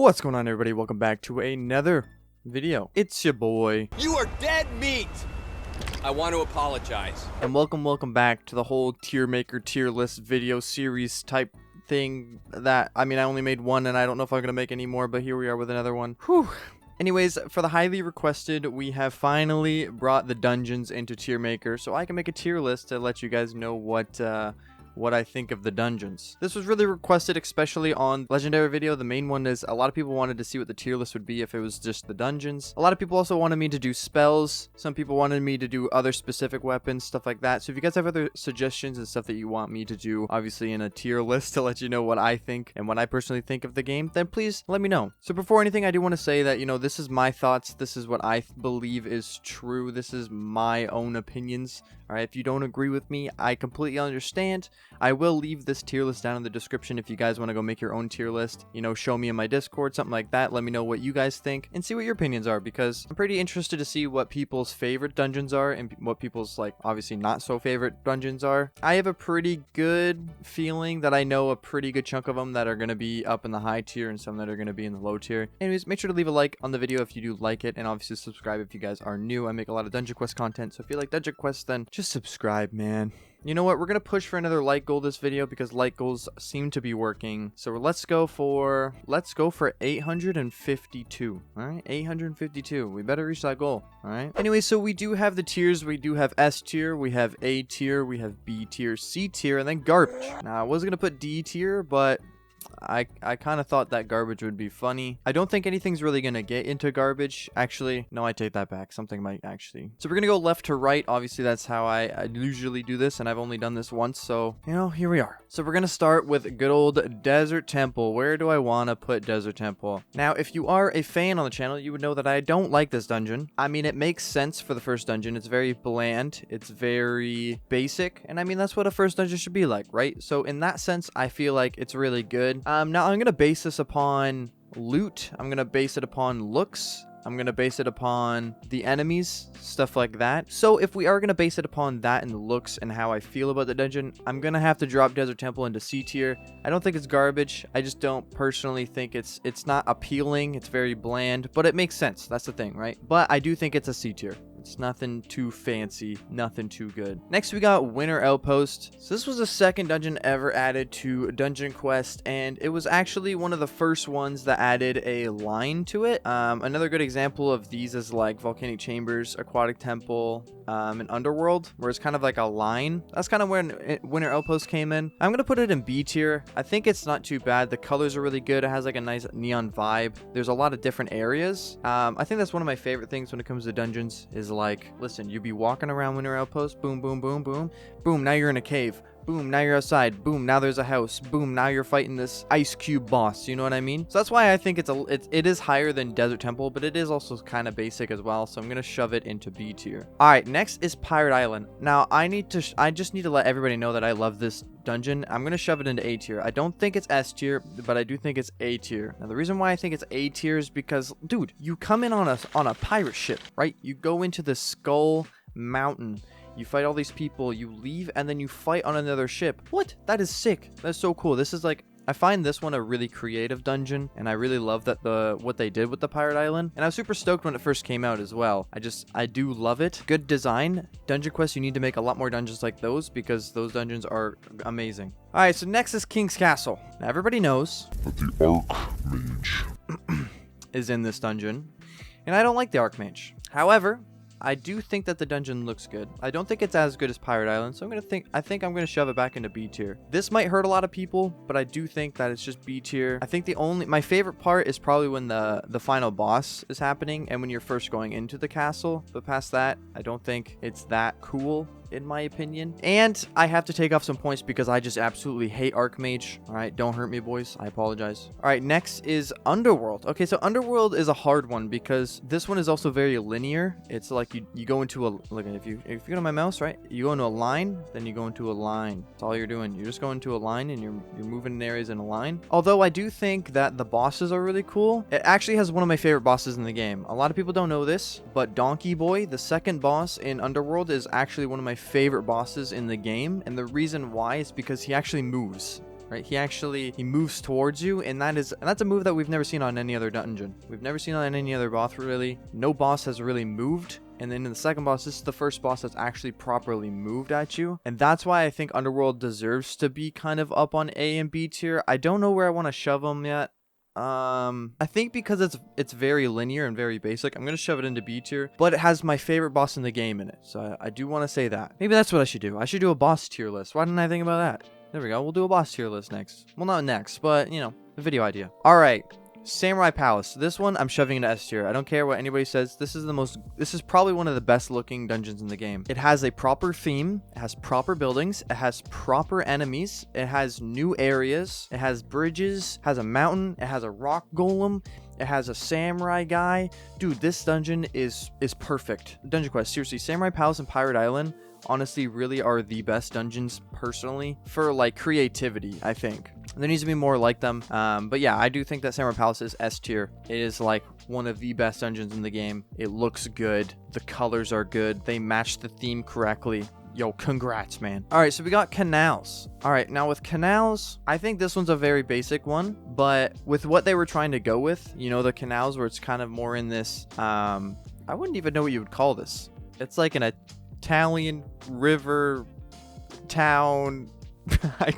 What's going on, everybody? Welcome back to another video. It's your boy. You are dead meat! I want to apologize. And welcome back to the whole tier maker tier list video series type thing that, I only made one and I don't know if I'm going to make any more, but here we are with another one. Whew. Anyways, for the highly requested, we have finally brought the dungeons into tier maker so I can make a tier list to let you guys know what I think of the dungeons. This was really requested, especially on legendary video. The main one is a lot of people wanted to see what the tier list would be if it was just the dungeons. A lot of people also wanted me to do spells. Some people wanted me to do other specific weapons, stuff like that. So if you guys have other suggestions and stuff that you want me to do, obviously in a tier list to let you know what I think and what I personally think of the game, then please let me know. So before anything, I do want to say that, this is my thoughts. This is what I believe is true. This is my own opinions. All right, if you don't agree with me, I completely understand. I will leave this tier list down in the description if you guys want to go make your own tier list. Show me in my Discord, something like that. Let me know what you guys think and see what your opinions are, because I'm pretty interested to see what people's favorite dungeons are and what people's, obviously not so favorite dungeons are. I have a pretty good feeling that I know a pretty good chunk of them that are going to be up in the high tier and some that are going to be in the low tier. Anyways, make sure to leave a like on the video if you do like it, and obviously subscribe if you guys are new. I make a lot of Dungeon Quest content, so if you like Dungeon Quest, then just subscribe, man. You know what? We're going to push for another light goal this video because light goals seem to be working. So let's go for 852. All right, 852. We better reach that goal. All right. Anyway, so we do have the tiers. We do have S tier, we have A tier, we have B tier, C tier, and then garbage. Now, I was going to put D tier, but I kind of thought that garbage would be funny. I don't think anything's really going to get into garbage. Actually, no, I take that back. Something might actually. So we're going to go left to right. Obviously, that's how I usually do this, and I've only done this once. So, here we are. So we're going to start with good old Desert Temple. Where do I want to put Desert Temple? Now, if you are a fan on the channel, you would know that I don't like this dungeon. It makes sense for the first dungeon. It's very bland. It's very basic. And that's what a first dungeon should be like, right? So in that sense, I feel like it's really good. Now I'm going to base this upon loot. I'm going to base it upon looks. I'm going to base it upon the enemies, stuff like that. So if we are going to base it upon that and the looks and how I feel about the dungeon, I'm going to have to drop Desert Temple into C tier. I don't think it's garbage. I just don't personally think it's not appealing. It's very bland, but it makes sense. That's the thing, right? But I do think it's a C tier. It's nothing too fancy, nothing too good. Next, we got Winter Outpost. So this was the second dungeon ever added to Dungeon Quest, and it was actually one of the first ones that added a line to it. Another good example of these is like Volcanic Chambers, Aquatic Temple, and Underworld, where it's kind of like a line. That's kind of when Winter Outpost came in. I'm gonna put it in B tier. I think it's not too bad. The colors are really good. It has like a nice neon vibe. There's a lot of different areas. I think that's one of my favorite things when it comes to dungeons is listen, you be walking around Winter Outpost, boom, boom, boom, boom, boom, now you're in a cave. Boom, now you're outside. Boom, now there's a house. Boom, now you're fighting this ice cube boss. You know what I mean? So that's why I think it is higher than Desert Temple, but it is also kind of basic as well. So I'm gonna shove it into B tier. All right, next is Pirate Island. Now I just need to let everybody know that I love this dungeon. I'm gonna shove it into A tier. I don't think it's S tier, but I do think it's A tier. Now the reason why I think it's A tier is because, dude, you come in on a pirate ship, right? You go into the Skull Mountain. You fight all these people, you leave, and then you fight on another ship. What? That is sick. That's so cool. This is I find this one a really creative dungeon, and I really love that what they did with the Pirate Island. And I was super stoked when it first came out as well. I do love it. Good design. Dungeon Quest, you need to make a lot more dungeons like those because those dungeons are amazing. All right, so next is King's Castle. Now everybody knows that the Archmage is in this dungeon, and I don't like the Archmage. However, I do think that the dungeon looks good. I don't think it's as good as Pirate Island, so I think I'm gonna shove it back into B tier. This might hurt a lot of people, but I do think that it's just B tier. I think my favorite part is probably when the final boss is happening and when you're first going into the castle. But past that, I don't think it's that cool, in my opinion. And I have to take off some points because I just absolutely hate Archmage. All right, don't hurt me, boys. I apologize. All right, next is Underworld. Okay, so Underworld is a hard one because this one is also very linear. It's like you go into a, look, if you go to my mouse, right, you go into a line, then you go into a line. That's all you're doing. You're just going into a line and you're moving in areas in a line. Although I do think that the bosses are really cool. It actually has one of my favorite bosses in the game. A lot of people don't know this, but Donkey Boy, the second boss in Underworld, is actually one of my favorite bosses in the game, and the reason why is because he actually moves. right? He moves towards you, and that's a move that we've never seen on any other dungeon. We've never seen on any other boss, really. No boss has really moved. And then in the second boss, this is the first boss that's actually properly moved at you. And that's why I think Underworld deserves to be kind of up on A and B tier. I don't know where I want to shove them yet. I think because it's very linear and very basic, I'm gonna shove it into B tier, but it has my favorite boss in the game in it, so I do want to say that. Maybe that's what I should do. I should do a boss tier list. Why didn't I think about that? There we go. We'll do a boss tier list next. Well, not next, but you know, the video idea. All right, Samurai Palace. This one I'm shoving into S tier. I don't care what anybody says. This is probably one of the best looking dungeons in the game. It has a proper theme. It has proper buildings. It has proper enemies. It has new areas. It has bridges. It has a mountain. It has a rock golem. It has a samurai guy. Dude, this dungeon is perfect. Dungeon Quest, seriously, Samurai Palace and Pirate Island honestly really are the best dungeons personally for like creativity, I think. There needs to be more like them. But yeah, I do think that Samurai Palace is S tier. It is like one of the best dungeons in the game. It looks good. The colors are good. They match the theme correctly. Yo, congrats, man. All right, so we got canals. All right, now with canals, I think this one's a very basic one, but with what they were trying to go with, you know, the canals where it's kind of more in this, I wouldn't even know what you would call this. It's like an Italian river town. I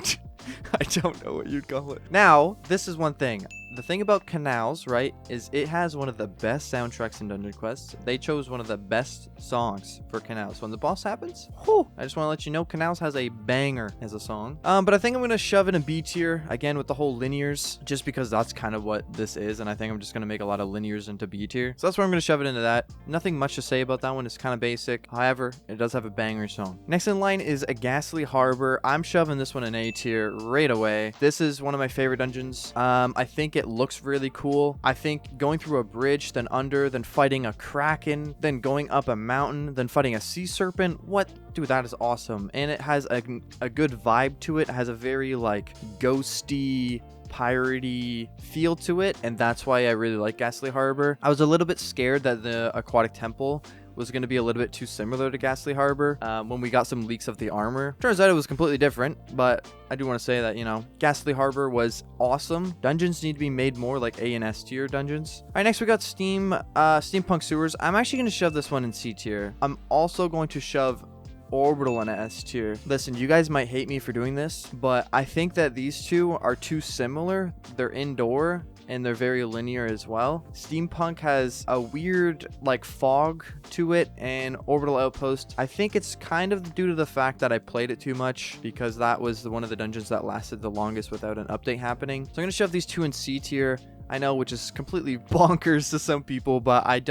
don't know what you'd call it. Now, this is one thing. The thing about canals, right, is it has one of the best soundtracks in Dungeon Quest. They chose one of the best songs for canals. When the boss happens, whew, I just want to let you know, canals has a banger as a song. But I think I'm going to shove it in B tier, again, with the whole linears, just because that's kind of what this is, and I think I'm just going to make a lot of linears into B tier. So that's where I'm going to shove it into that. Nothing much to say about that one. It's kind of basic. However, it does have a banger song. Next in line is a Ghastly Harbor. I'm shoving this one in A tier right away. This is one of my favorite dungeons. I think it looks really cool. I think going through a bridge, then under, then fighting a kraken, then going up a mountain, then fighting a sea serpent. What? Dude, that is awesome. And it has a good vibe to it. It has a very like ghosty, piratey feel to it, and that's why I really like Ghastly Harbor. I was a little bit scared that the Aquatic Temple was going to be a little bit too similar to Ghastly Harbor when we got some leaks of the armor. Turns out it was completely different, but I do want to say that, you know, Ghastly Harbor was awesome. Dungeons need to be made more like A and S tier dungeons. All right, next we got Steampunk Sewers. I'm actually going to shove this one in C tier. I'm also going to shove Orbital in S tier. Listen, you guys might hate me for doing this, but I think that these two are too similar. They're indoor and they're very linear as well. Steampunk has a weird like fog to it, and Orbital Outpost, I think it's kind of due to the fact that I played it too much, because that was one of the dungeons that lasted the longest without an update happening. So I'm gonna shove these two in C tier. I know, which is completely bonkers to some people, but I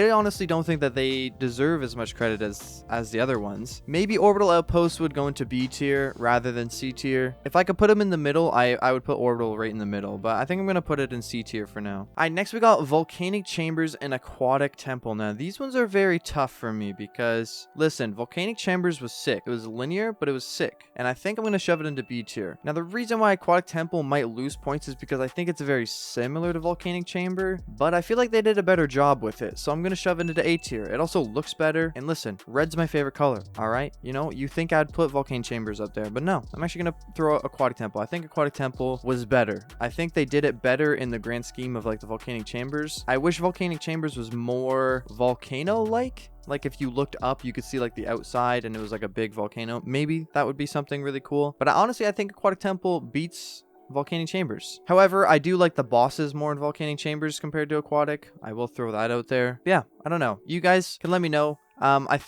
honestly don't think that they deserve as much credit as the other ones. Maybe Orbital Outpost would go into B tier rather than C tier. If I could put them in the middle, I would put Orbital right in the middle, but I think I'm going to put it in C tier for now. All right, next we got Volcanic Chambers and Aquatic Temple. Now, these ones are very tough for me because, listen, Volcanic Chambers was sick. It was linear, but it was sick, and I think I'm going to shove it into B tier. Now, the reason why Aquatic Temple might lose points is because I think it's very similar to Volcanic Chamber, but I feel like they did a better job with it, so I'm gonna shove it into A tier. It also looks better, and listen, red's my favorite color. All right, you know, you think I'd put Volcanic Chambers up there, but no, I'm actually gonna throw Aquatic Temple. I think Aquatic Temple was better. I think they did it better in the grand scheme of like the Volcanic Chambers. I wish Volcanic Chambers was more volcano-like. Like if you looked up, you could see like the outside and it was like a big volcano. Maybe that would be something really cool. But honestly, I think Aquatic Temple beats Volcanic Chambers. However, I do like the bosses more in Volcanic Chambers compared to Aquatic. I will throw that out there. Yeah, I don't know. You guys can let me know. I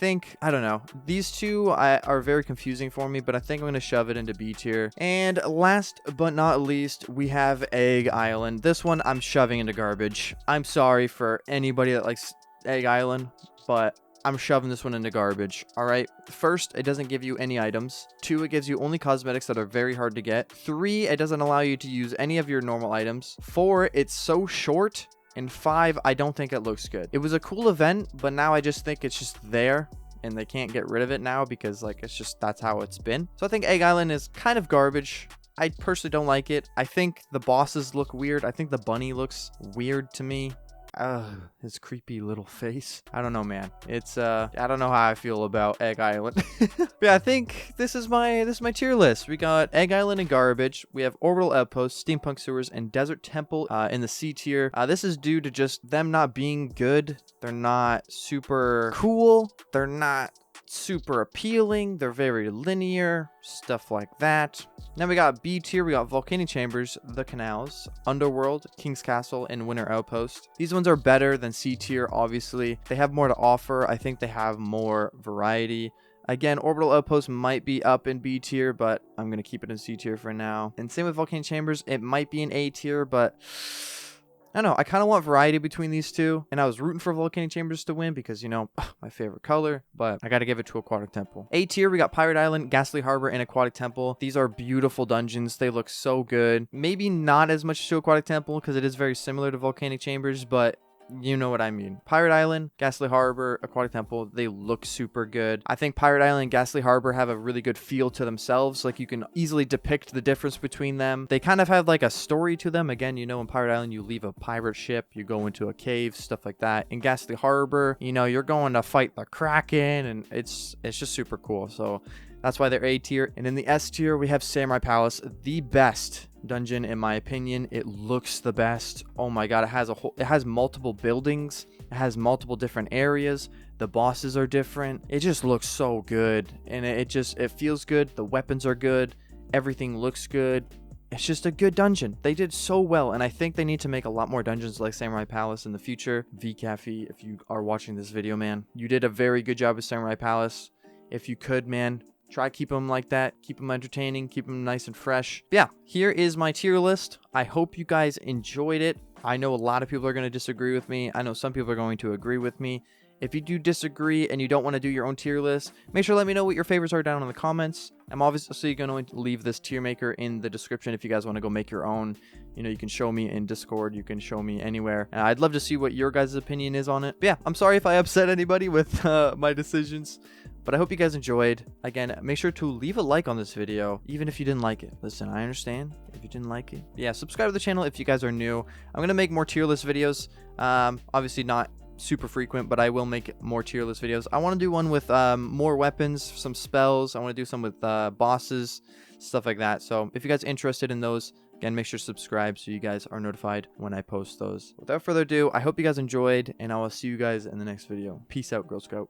don't know. These two are very confusing for me, but I think I'm going to shove it into B tier. And last but not least, we have Egg Island. This one I'm shoving into garbage. I'm sorry for anybody that likes Egg Island, but I'm shoving this one into garbage. All right. First, it doesn't give you any items. 2, it gives you only cosmetics that are very hard to get. 3, it doesn't allow you to use any of your normal items. 4, it's so short. And 5, I don't think it looks good. It was a cool event, but now I just think it's just there and they can't get rid of it now because like it's just that's how it's been. So I think Egg Island is kind of garbage. I personally don't like it. I think the bosses look weird. I think the bunny looks weird to me. His creepy little face. I don't know, man. It's I don't know how I feel about Egg Island. But yeah, I think this is my tier list. We got Egg Island and Garbage. We have Orbital Outpost, Steampunk Sewers, and Desert Temple in the C tier. This is due to just them not being good. They're not super cool. They're not super appealing. They're very linear, stuff like that. Then we got B tier. We got Volcanic Chambers, The Canals, Underworld, King's Castle, and Winter Outpost. These ones are better than C tier, obviously. They have more to offer. I think they have more variety. Again, Orbital Outpost might be up in B tier, but I'm going to keep it in C tier for now. And same with Volcanic Chambers. It might be in A tier, but I don't know. I kind of want variety between these two. And I was rooting for Volcanic Chambers to win because, you know, my favorite color. But I got to give it to Aquatic Temple. A tier, we got Pirate Island, Ghastly Harbor, and Aquatic Temple. These are beautiful dungeons. They look so good. Maybe not as much to Aquatic Temple because it is very similar to Volcanic Chambers, but you know what I mean. Pirate Island, Ghastly Harbor, Aquatic Temple, they look super good. I think Pirate Island and Ghastly Harbor have a really good feel to themselves. Like, you can easily depict the difference between them. They kind of have like a story to them. Again, you know, in Pirate Island, you leave a pirate ship, you go into a cave, stuff like that. In Ghastly Harbor, you know, you're going to fight the Kraken, and it's just super cool. So that's why they're A tier. And in the S tier, we have Samurai Palace, the best dungeon in my opinion. It looks the best. Oh my god, it has multiple buildings, it has multiple different areas, the bosses are different. It just looks so good, and it feels good. The weapons are good, everything looks good. It's just a good dungeon. They did so well, and I think they need to make a lot more dungeons like Samurai Palace in the future. VCaffey, if you are watching this video, man, you did a very good job with Samurai Palace. If you could, man, try keep them like that. Keep them entertaining. Keep them nice and fresh. But yeah, here is my tier list. I hope you guys enjoyed it. I know a lot of people are going to disagree with me. I know some people are going to agree with me. If you do disagree and you don't want to do your own tier list, make sure to let me know what your favorites are down in the comments. I'm obviously going to leave this tier maker in the description if you guys want to go make your own. You know, you can show me in Discord. You can show me anywhere. I'd love to see what your guys' opinion is on it. But yeah, I'm sorry if I upset anybody with my decisions, but I hope you guys enjoyed. Again, make sure to leave a like on this video, even if you didn't like it. Listen, I understand if you didn't like it. Yeah, subscribe to the channel if you guys are new. I'm going to make more tier list videos. Obviously not super frequent, but I will make more tier list videos. I want to do one with more weapons, some spells. I want to do some with bosses, stuff like that. So if you guys are interested in those, again, make sure to subscribe so you guys are notified when I post those. Without further ado, I hope you guys enjoyed, and I will see you guys in the next video. Peace out, Girl Scout.